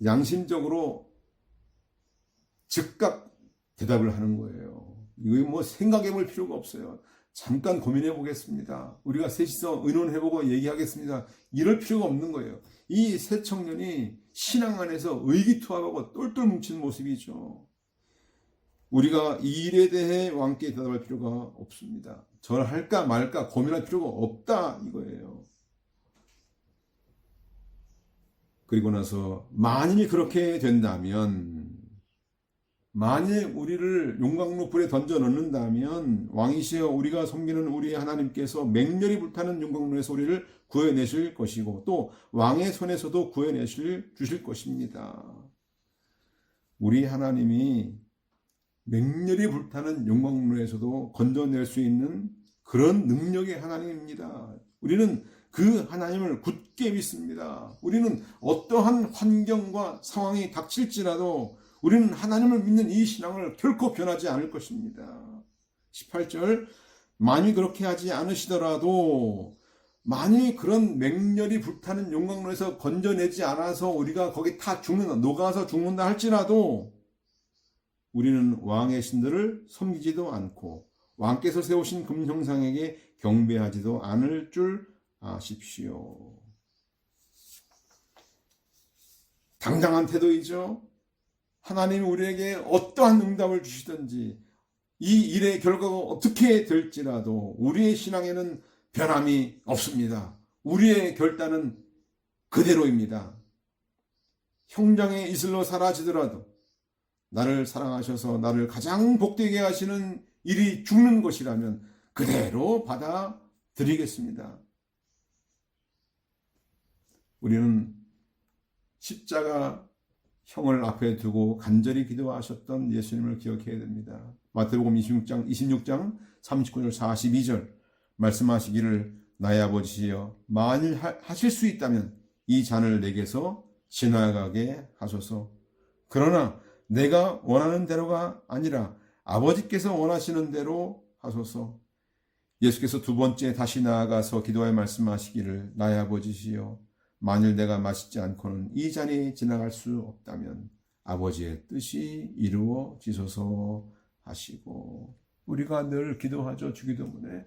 양심적으로 즉각 대답을 하는 거예요. 이거 뭐 생각해 볼 필요가 없어요. 잠깐 고민해 보겠습니다. 우리가 셋이서 의논해 보고 얘기하겠습니다. 이럴 필요가 없는 거예요. 이 세 청년이 신앙 안에서 의기투합하고 똘똘 뭉친 모습이죠. 우리가 이 일에 대해 왕께 대답할 필요가 없습니다. 절할까 말까 고민할 필요가 없다 이거예요. 그리고 나서 만일 그렇게 된다면, 만일 우리를 용광로 불에 던져 넣는다면 왕이시여, 우리가 섬기는 우리의 하나님께서 맹렬히 불타는 용광로에서 우리를 구해내실 것이고 또 왕의 손에서도 주실 것입니다. 우리 하나님이 맹렬히 불타는 용광로에서도 건져낼 수 있는 그런 능력의 하나님입니다. 우리는 그 하나님을 굳게 믿습니다. 우리는 어떠한 환경과 상황이 닥칠지라도 우리는 하나님을 믿는 이 신앙을 결코 변하지 않을 것입니다. 18절, 만일 그렇게 하지 않으시더라도, 만일 그런 맹렬히 불타는 용광로에서 건져내지 않아서 우리가 거기 다 죽는다, 녹아서 죽는다 할지라도 우리는 왕의 신들을 섬기지도 않고 왕께서 세우신 금형상에게 경배하지도 않을 줄 아십시오. 당당한 태도이죠. 하나님이 우리에게 어떠한 응답을 주시든지 이 일의 결과가 어떻게 될지라도 우리의 신앙에는 변함이 없습니다. 우리의 결단은 그대로입니다. 형장의 이슬로 사라지더라도 나를 사랑하셔서 나를 가장 복되게 하시는 일이 죽는 것이라면 그대로 받아들이겠습니다. 우리는 십자가 형을 앞에 두고 간절히 기도하셨던 예수님을 기억해야 됩니다. 마태복음 26장 39절 42절 말씀하시기를 나의 아버지여 만일 하실 수 있다면 이 잔을 내게서 지나가게 하소서. 그러나 내가 원하는 대로가 아니라 아버지께서 원하시는 대로 하소서. 예수께서 두 번째 다시 나아가서 기도하여 말씀하시기를 나의 아버지시여 만일 내가 마시지 않고는 이 잔이 지나갈 수 없다면 아버지의 뜻이 이루어지소서 하시고, 우리가 늘 기도하죠. 주기도문에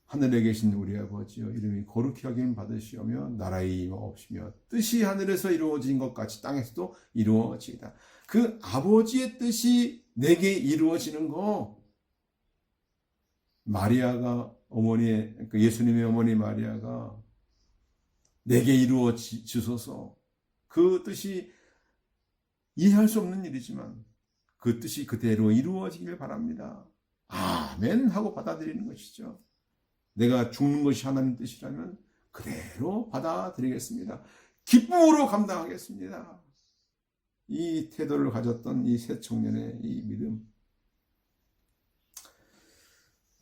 하늘에 계신 우리 아버지여 이름이 거룩히 여김 받으시오며 나라의 임하옵시며 뜻이 하늘에서 이루어진 것 같이 땅에서도 이루어지이다. 그 아버지의 뜻이 내게 이루어지는 거, 마리아가 예수님의 어머니 마리아가 내게 이루어지소서, 그 뜻이 이해할 수 없는 일이지만 그 뜻이 그대로 이루어지길 바랍니다. 아멘 하고 받아들이는 것이죠. 내가 죽는 것이 하나님 뜻이라면 그대로 받아들이겠습니다. 기쁨으로 감당하겠습니다. 이 태도를 가졌던 이 새 청년의 이 믿음,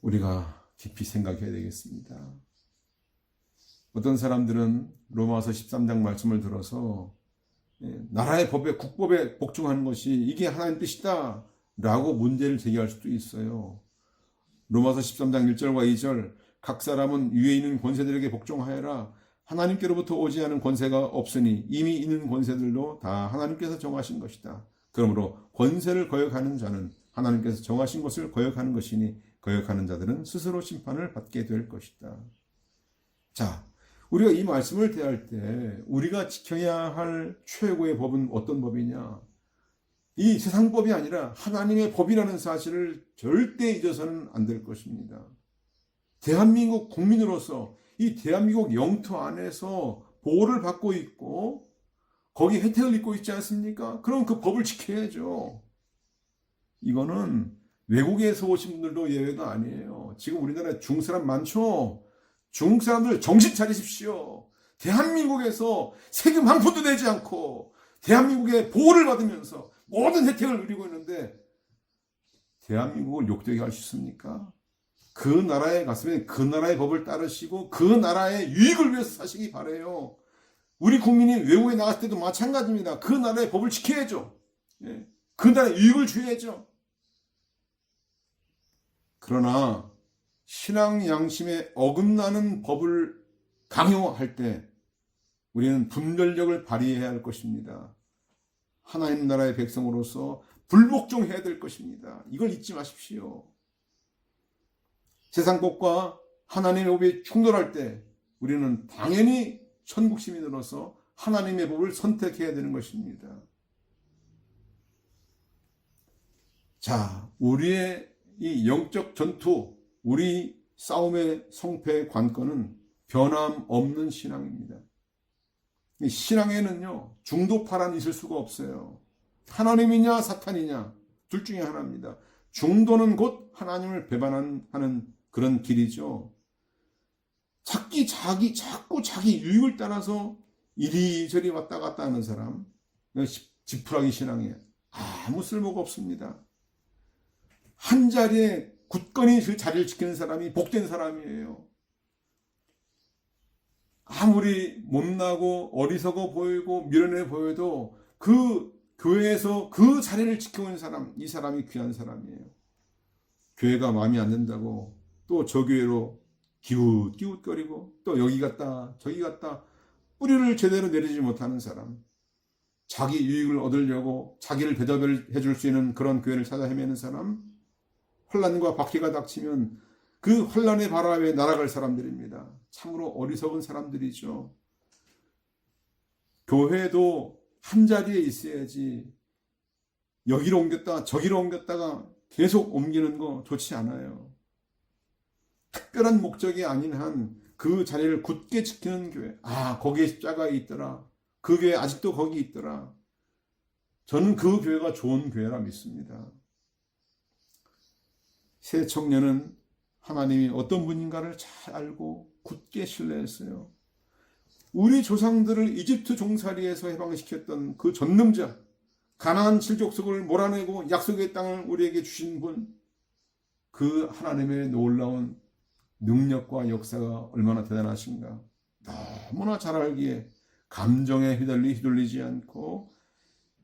우리가 깊이 생각해야 되겠습니다. 어떤 사람들은 로마서 13장 말씀을 들어서 나라의 법에, 국법에 복종하는 것이 이게 하나님 뜻이다 라고 문제를 제기할 수도 있어요. 로마서 13장 1절과 2절 각 사람은 위에 있는 권세들에게 복종하여라. 하나님께로부터 오지 않은 권세가 없으니 이미 있는 권세들도 다 하나님께서 정하신 것이다. 그러므로 권세를 거역하는 자는 하나님께서 정하신 것을 거역하는 것이니 거역하는 자들은 스스로 심판을 받게 될 것이다. 자, 우리가 이 말씀을 대할 때 우리가 지켜야 할 최고의 법은 어떤 법이냐? 이 세상법이 아니라 하나님의 법이라는 사실을 절대 잊어서는 안 될 것입니다. 대한민국 국민으로서 이 대한민국 영토 안에서 보호를 받고 있고 거기 혜택을 입고 있지 않습니까? 그럼 그 법을 지켜야죠. 이거는 외국에서 오신 분들도 예외가 아니에요. 지금 우리나라에 중국 사람 많죠? 중국 사람들 정신 차리십시오. 대한민국에서 세금 한 푼도 내지 않고 대한민국의 보호를 받으면서 모든 혜택을 누리고 있는데 대한민국을 욕되게 할 수 있습니까? 그 나라에 갔으면 그 나라의 법을 따르시고 그 나라의 유익을 위해서 사시기 바라요. 우리 국민이 외국에 나갔을 때도 마찬가지입니다. 그 나라의 법을 지켜야죠. 그 나라의 유익을 줘야죠. 그러나 신앙 양심에 어긋나는 법을 강요할 때 우리는 분별력을 발휘해야 할 것입니다. 하나님 나라의 백성으로서 불복종해야 될 것입니다. 이걸 잊지 마십시오. 세상 법과 하나님의 법이 충돌할 때 우리는 당연히 천국 시민으로서 하나님의 법을 선택해야 되는 것입니다. 자, 우리의 이 영적 전투, 우리 싸움의 성패의 관건은 변함없는 신앙입니다. 이 신앙에는요, 중도파란 있을 수가 없어요. 하나님이냐 사탄이냐 둘 중에 하나입니다. 중도는 곧 하나님을 배반하는 그런 길이죠. 자꾸 자기 유익을 따라서 이리저리 왔다 갔다 하는 사람, 지푸라기 신앙에 아무 쓸모가 없습니다. 한 자리에 굳건히 그 자리를 지키는 사람이 복된 사람이에요. 아무리 못나고 어리석어 보이고 미련해 보여도 그 교회에서 그 자리를 지키고 있는 사람, 이 사람이 귀한 사람이에요. 교회가 마음에 안 든다고 또 저 교회로 기웃기웃거리고 또 여기 갔다 저기 갔다 뿌리를 제대로 내리지 못하는 사람, 자기 유익을 얻으려고 자기를 대접해 줄 수 있는 그런 교회를 찾아 헤매는 사람, 혼란과 박해가 닥치면 그 혼란의 바람에 날아갈 사람들입니다. 참으로 어리석은 사람들이죠. 교회도 한 자리에 있어야지 여기로 옮겼다가 저기로 옮겼다가 계속 옮기는 거 좋지 않아요. 특별한 목적이 아닌 한 그 자리를 굳게 지키는 교회. 아, 거기에 십자가 있더라. 그 교회 아직도 거기 있더라. 저는 그 교회가 좋은 교회라 믿습니다. 새 청년은 하나님이 어떤 분인가를 잘 알고 굳게 신뢰했어요. 우리 조상들을 이집트 종살이에서 해방시켰던 그 전능자, 가나안 칠족속을 몰아내고 약속의 땅을 우리에게 주신 분, 그 하나님의 놀라운 능력과 역사가 얼마나 대단하신가. 너무나 잘 알기에 감정에 휘둘리지 않고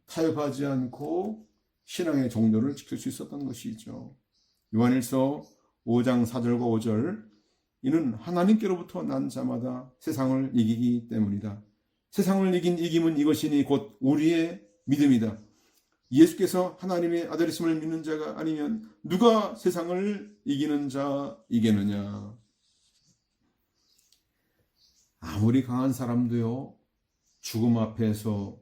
타협하지 않고 신앙의 정도를 지킬 수 있었던 것이죠. 요한일서 5장 4절과 5절, 이는 하나님께로부터 난 자마다 세상을 이기기 때문이다. 세상을 이긴 이김은 이것이니 곧 우리의 믿음이다. 예수께서 하나님의 아들이심을 믿는 자가 아니면 누가 세상을 이기는 자이겠느냐. 아무리 강한 사람도요, 죽음 앞에서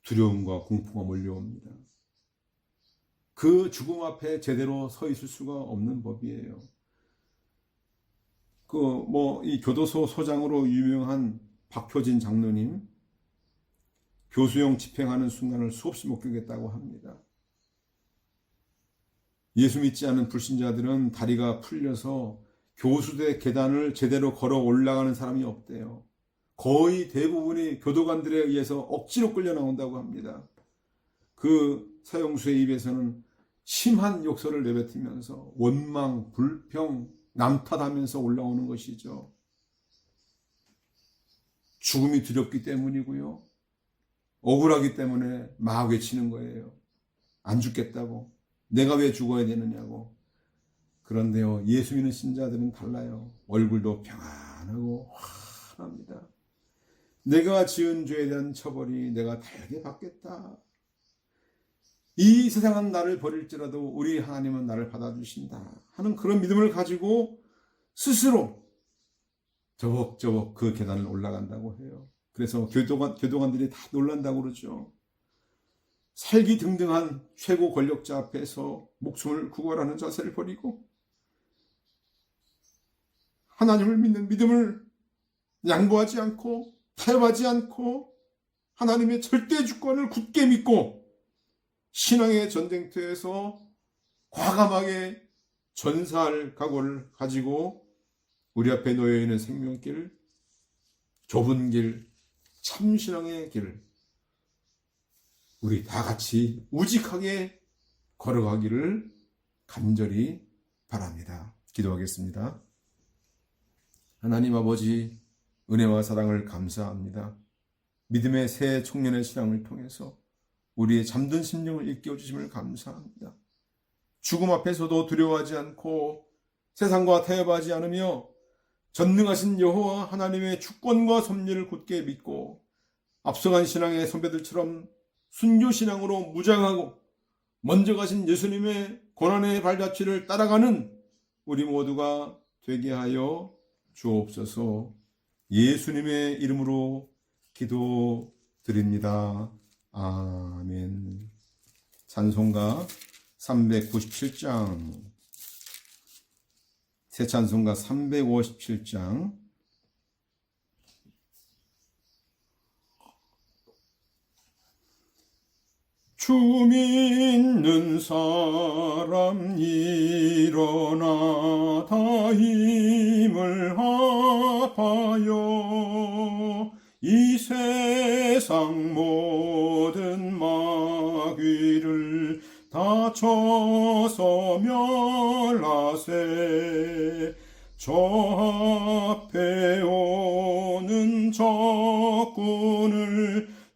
두려움과 공포가 몰려옵니다. 그 죽음 앞에 제대로 서 있을 수가 없는 법이에요. 이 교도소 소장으로 유명한 박효진 장로님, 교수형 집행하는 순간을 수없이 목격했다고 합니다. 예수 믿지 않는 불신자들은 다리가 풀려서 교수대 계단을 제대로 걸어 올라가는 사람이 없대요. 거의 대부분이 교도관들에 의해서 억지로 끌려 나온다고 합니다. 그 사형수의 입에서는 심한 욕설을 내뱉으면서 원망, 불평, 남탓하면서 올라오는 것이죠. 죽음이 두렵기 때문이고요. 억울하기 때문에 막 외치는 거예요. 안 죽겠다고. 내가 왜 죽어야 되느냐고. 그런데요, 예수 믿는 신자들은 달라요. 얼굴도 평안하고 환합니다. 내가 지은 죄에 대한 처벌이 내가 달게 받겠다. 이 세상은 나를 버릴지라도 우리 하나님은 나를 받아주신다 하는 그런 믿음을 가지고 스스로 저벅저벅 그 계단을 올라간다고 해요. 그래서 교도관들이 다 놀란다고 그러죠. 살기등등한 최고 권력자 앞에서 목숨을 구걸하는 자세를 버리고 하나님을 믿는 믿음을 양보하지 않고 타협하지 않고 하나님의 절대 주권을 굳게 믿고 신앙의 전쟁터에서 과감하게 전사할 각오를 가지고 우리 앞에 놓여있는 생명길, 좁은 길, 참신앙의 길을 우리 다 같이 우직하게 걸어가기를 간절히 바랍니다. 기도하겠습니다. 하나님 아버지, 은혜와 사랑을 감사합니다. 믿음의 새 청년의 신앙을 통해서 우리의 잠든 심령을 일깨워 주심을 감사합니다. 죽음 앞에서도 두려워하지 않고 세상과 타협하지 않으며 전능하신 여호와 하나님의 주권과 섭리를 굳게 믿고 앞서간 신앙의 선배들처럼 순교신앙으로 무장하고 먼저 가신 예수님의 고난의 발자취를 따라가는 우리 모두가 되게 하여 주옵소서. 예수님의 이름으로 기도드립니다. 아멘. 찬송가 397장, 새 찬송가 357장. 주 믿는 사람 일어나 다 힘을 합하여 이 세상 모든 마귀를 다 쳐서 멸하세. 저 앞에 오는 적군을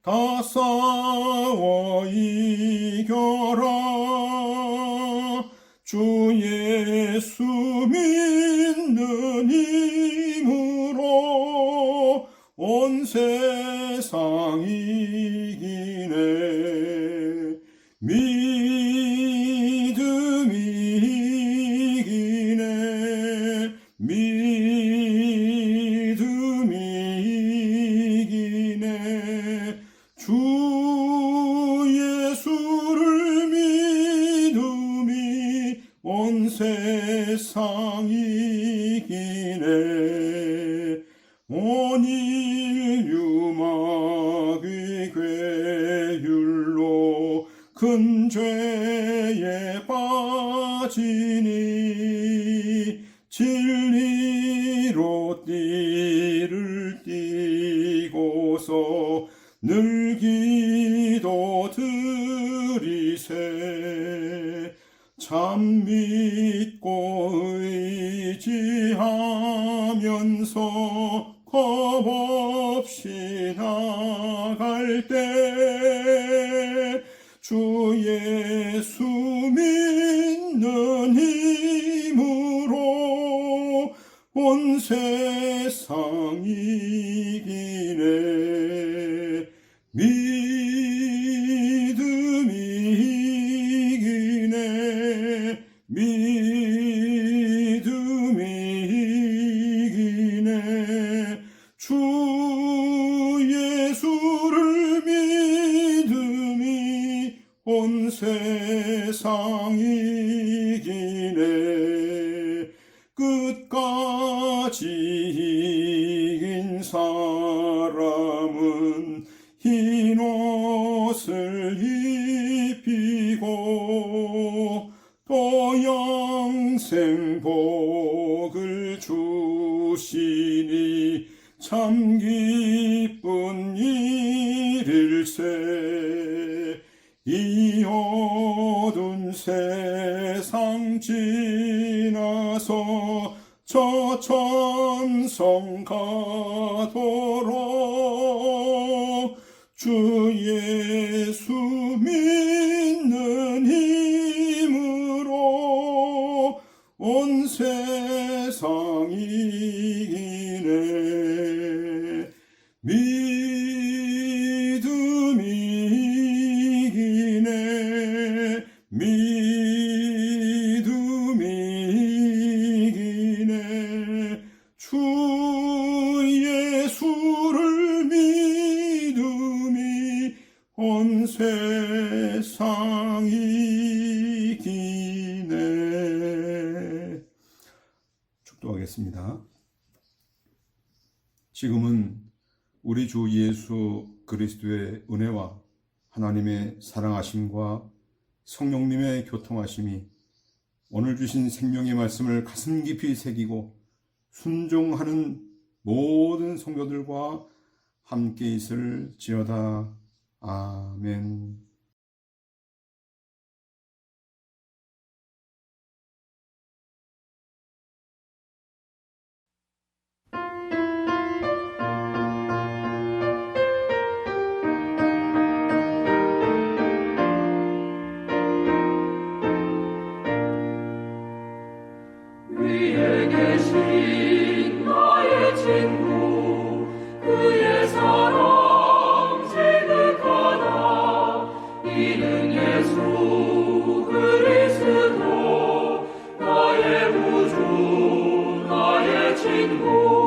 다 싸워 이겨라. 주 예수 믿는 힘으로 온 세상 이기네. 믿음이 이기네. 믿음이 이기네. 온 인류 마귀 괴율로 큰 죄에 빠지니 진리로 띠를 띠고서 늘 기도 드리세. 참 믿고 의지하면서 겁없이 나갈 때 주 예수 믿는 힘으로 온 세상 이기네. 믿음이 이기네. 믿음이 이기네. 주 예수를 믿음이 온 세상 이기네. 끝까지 이긴 사람은 흰 옷을 입히고 또 영생 복을 주시니 참 기쁜 일일세. 이 어두운 세상 지나서 저 천성 가도록 주 예수 믿는 힘으로 온 세상 이기네. 믿음이 이기네. 믿음이 이기네. 주 예수를 믿음이 온 세상 이기네. 축도하겠습니다. 지금은 우리 주 예수 그리스도의 은혜와 하나님의 사랑하심과 성령님의 교통하심이 오늘 주신 생명의 말씀을 가슴 깊이 새기고 순종하는 모든 성도들과 함께 있을지어다. 아멘. 위에 계신 나의 친구, 그의 사랑 지극하다. 이는 예수 그리스도, 나의 구주, 나의 친구.